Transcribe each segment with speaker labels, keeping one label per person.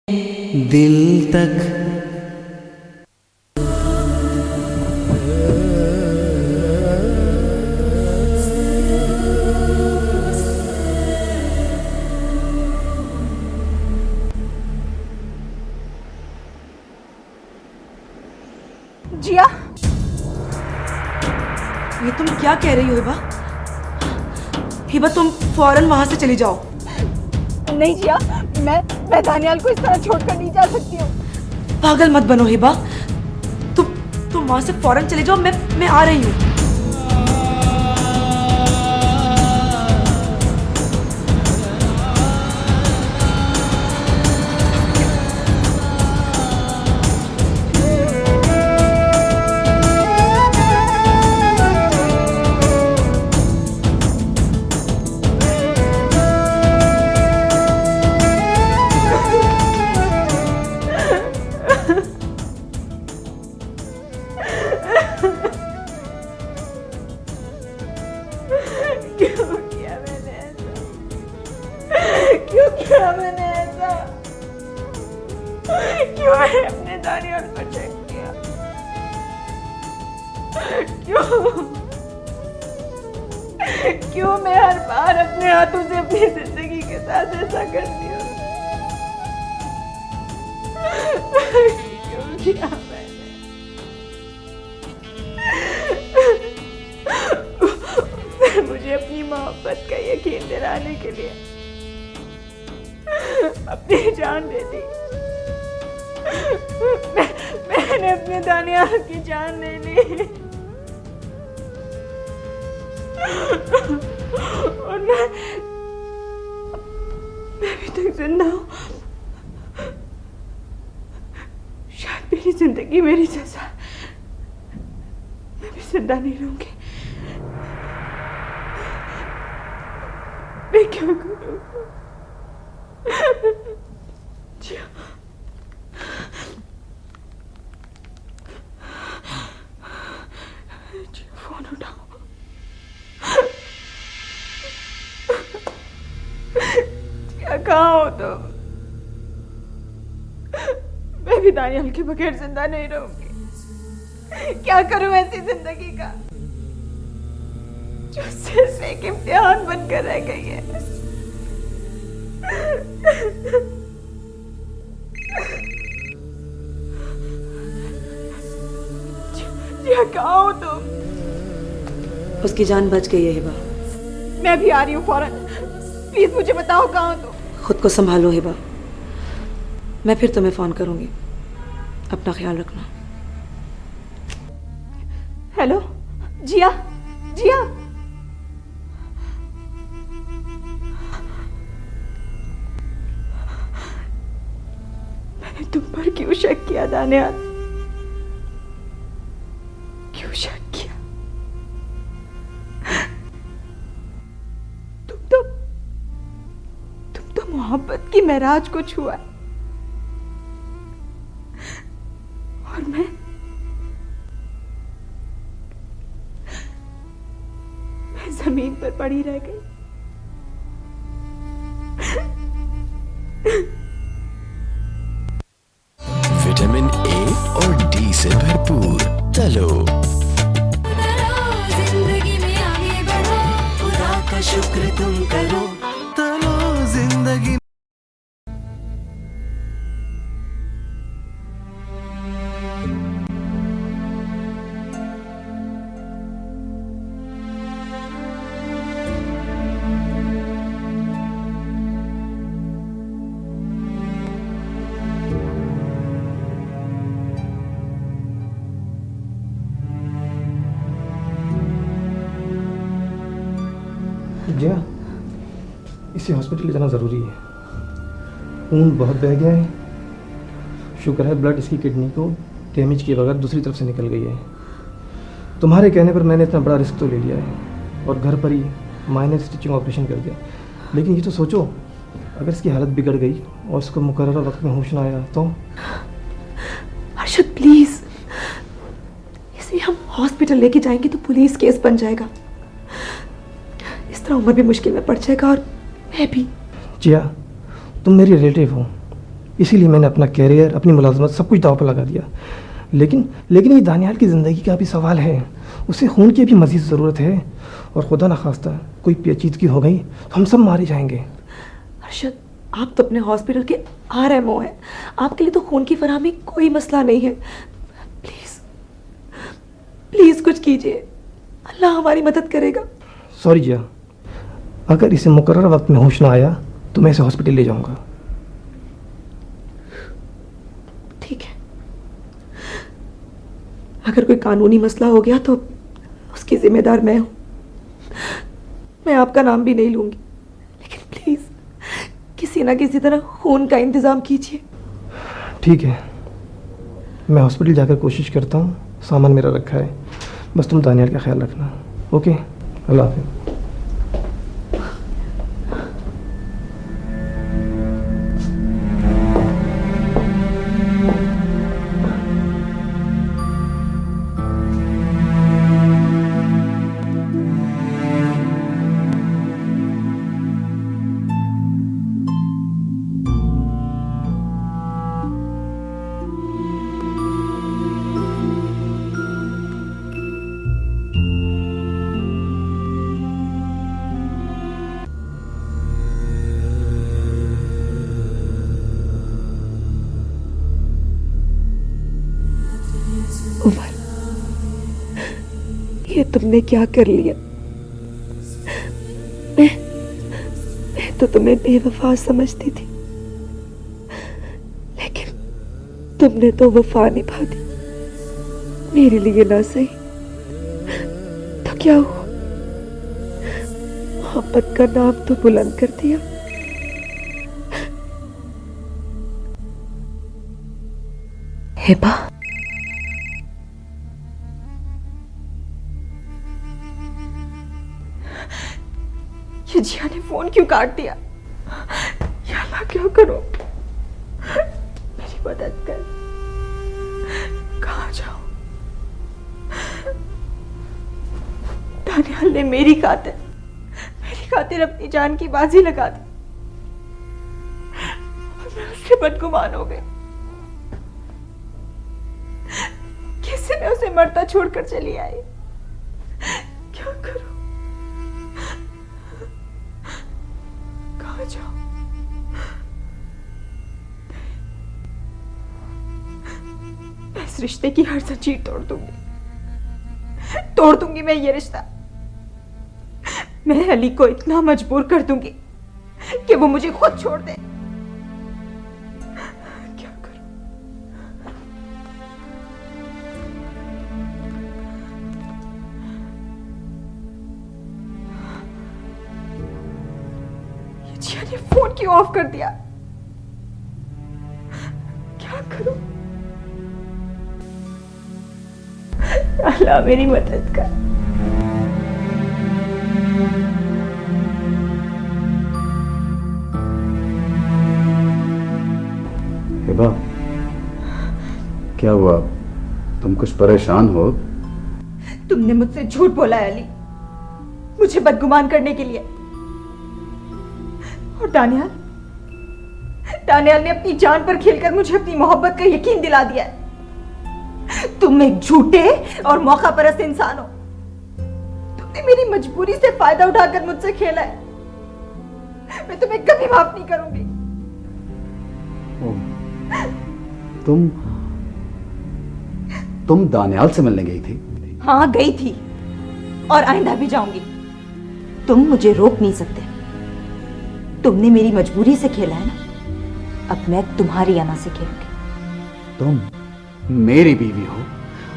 Speaker 1: दिल तक
Speaker 2: जिया, ये तुम क्या कह रही हो हिबा? हिबा तुम फौरन वहां से चली जाओ।
Speaker 3: नहीं जिया, मैं दानियाल को इस तरह छोड़कर नहीं जा सकती हूँ।
Speaker 2: पागल मत बनो हिबा, तुम वहां से फौरन चले जाओ। मैं आ रही हूँ। क्यों मैंने अपने दानियाल को चेक किया? क्यों मैं हर बार अपने हाथों से अपनी जिंदगी के साथ ऐसा करती हूँ? क्यों किया मैंने? मुझे अपनी मोहब्बत का यकीन दिलाने के लिए अपनी जान दे दी। मैंने अपने दानियाल की जान ले ली और मैं अभी तक जिंदा हूँ। शायद मेरी जिंदगी मेरी सजा, मैं भी जिंदा नहीं रहूंगी। मैं क्या करूँ? फोन उठाओ। क्या कहाँ हो तुम? मैं भी दानियाल के बगैर जिंदा नहीं रहूंगी। क्या करूं ऐसी जिंदगी का जो सिर्फ एक इम्तिहान बनकर रह गई है? कहाँ हो तुम? उसकी जान बच गई है हिबा। मैं भी आ रही हूँ फौरन। प्लीज मुझे बताओ कहाँ हो तुम? खुद को संभालो हिबा, मैं फिर तुम्हें फोन करूंगी। अपना ख्याल रखना। हेलो जिया, जिया। मैंने तुम पर क्यों शक किया दानियाल? क्यों शक किया? तुम तो मोहब्बत की महराज को छुआ और मैं जमीन पर पड़ी रह गई।
Speaker 4: विटामिन ए और डी से भरपूर तलो।
Speaker 5: जिंदगी में आगे बढ़ो, खुदा का शुक्र तुम करो।
Speaker 4: तलो जिंदगी।
Speaker 6: जिया, इसे हॉस्पिटल ले जाना ज़रूरी है। खून बहुत बह गया है। शुक्र है ब्लड इसकी किडनी को डैमेज किए बगैर दूसरी तरफ से निकल गई है। तुम्हारे कहने पर मैंने इतना बड़ा रिस्क तो ले लिया है और घर पर ही माइनर स्टिचिंग ऑपरेशन कर दिया। लेकिन ये तो सोचो, अगर इसकी हालत बिगड़ गई और इसको मुकर्रर वक्त में होश ना आया तो?
Speaker 2: अर्शद प्लीज, इसे हम हॉस्पिटल लेके जाएंगे तो पुलिस केस बन जाएगा। इस उमर भी मुश्किल में पड़ जाएगा और मैं भी।
Speaker 6: जिया, तुम मेरी रिलेटिव हो, इसीलिए मैंने अपना कैरियर, अपनी मुलाजमत सब कुछ दाव पर लगा दिया। लेकिन लेकिन ये दानियाल की ज़िंदगी का भी सवाल है, उसे खून की भी मज़ीद ज़रूरत है, और खुदा न खास्ता कोई पेचीदगी हो गई तो हम सब मारे जाएंगे।
Speaker 2: अरशद, आप तो अपने हॉस्पिटल के RMO हैं, आपके लिए तो खून की फराहमी कोई मसला नहीं है। प्लीज़ प्लीज़ कुछ कीजिए, अल्लाह हमारी मदद करेगा।
Speaker 6: सॉरी जिया, अगर इसे मुकर्रर वक्त में होश ना आया तो मैं इसे हॉस्पिटल ले जाऊंगा।
Speaker 2: ठीक है, अगर कोई कानूनी मसला हो गया तो उसकी जिम्मेदार मैं हूं। मैं आपका नाम भी नहीं लूंगी, लेकिन प्लीज किसी ना किसी तरह खून का इंतजाम कीजिए।
Speaker 6: ठीक है, मैं हॉस्पिटल जाकर कोशिश करता हूँ। सामान मेरा रखा है, बस तुम दानियाल का ख्याल रखना। ओके, अल्लाह हाफिज़।
Speaker 2: उमर, ये तुमने क्या कर लिया? मैं तो तुम्हें बेवफा समझती थी, लेकिन तुमने तो वफा निभा दी। मेरे लिए ना सही तो क्या हुआ, मोहब्बत का नाम तो बुलंद कर दिया। हिबा, ये जिया ने फोन क्यों काट दिया? या अल्लाह, क्या करो, मेरी मदद कर। कहाँ जाऊं? दानियाल ने मेरी खातिर अपनी जान की बाजी लगा दी और मैं उससे बदगुमान हो गई। कैसे मैं उसे मरता छोड़कर चली आई? क्या करूं? कहाँ जाऊं? मैं इस रिश्ते की हर जंजीर तोड़ दूंगी मैं ये रिश्ता। मैं अली को इतना मजबूर कर दूंगी कि वो मुझे खुद छोड़ दे। क्या करूं? ये जिया ने फोन क्यों ऑफ कर दिया? क्या करूं? अल्लाह मेरी मदद कर।
Speaker 7: हिबा, क्या हुआ? तुम कुछ परेशान हो?
Speaker 2: तुमने मुझसे झूठ बोला है अली, मुझे बदगुमान करने के लिए। और दानियाल ने अपनी जान पर खेलकर मुझे अपनी मोहब्बत का यकीन दिला दिया है। तुम एक झूठे और मौका परस्त इंसान हो। तुमने मेरी मजबूरी से फायदा उठाकर मुझसे खेला है। मैं तुम्हें कभी माफ नहीं करूंगी।
Speaker 7: तुम दानियाल से मिलने गई थी?
Speaker 2: हाँ, गई थी और आइंदा भी जाऊंगी। तुम मुझे रोक नहीं सकते। तुमने मेरी मजबूरी से खेला है ना, अब मैं तुम्हारी अना से खेलूंगी।
Speaker 7: तुम मेरी बीवी हो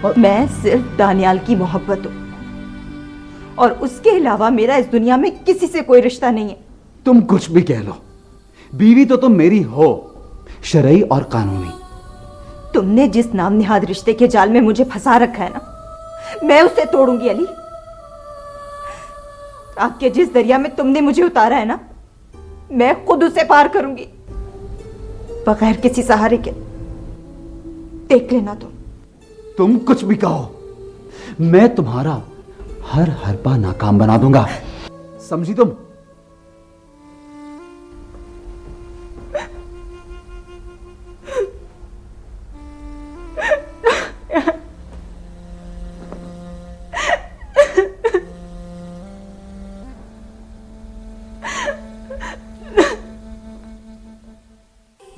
Speaker 2: और मैं सिर्फ दानियाल की मोहब्बत हूं, और उसके अलावा मेरा इस दुनिया में किसी से कोई रिश्ता नहीं है।
Speaker 7: तुम कुछ भी कह लो, बीवी तो तुम मेरी हो, शरई और कानूनी।
Speaker 2: तुमने जिस नाम निहाद रिश्ते के जाल में मुझे फंसा रखा है ना, मैं उसे तोड़ूंगी अली। आपके जिस दरिया में तुमने मुझे उतारा है ना, मैं खुद उसे पार करूंगी, बगैर किसी सहारे के। देख लेना
Speaker 7: तुम कुछ भी कहो, मैं तुम्हारा हर हरपा नाकाम बना दूंगा, समझी तुम?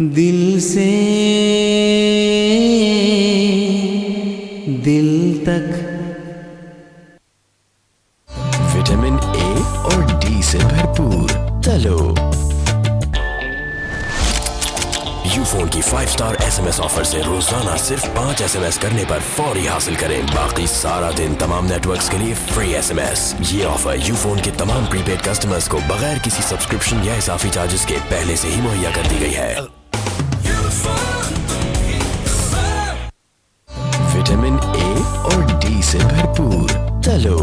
Speaker 1: दिल से दिल तक।
Speaker 4: विटामिन ए और डी से भरपूर तलो। यूफोन की 5 स्टार SMS ऑफर से रोजाना सिर्फ 5 SMS करने पर फौरी हासिल करें बाकी सारा दिन तमाम नेटवर्क्स के लिए फ्री SMS। ये ऑफर यूफोन के तमाम प्रीपेड कस्टमर्स को बगैर किसी सब्सक्रिप्शन या इजाफी चार्जेस के पहले से ही मुहैया कर दी गई है। विटामिन ए और डी से भरपूर तलो।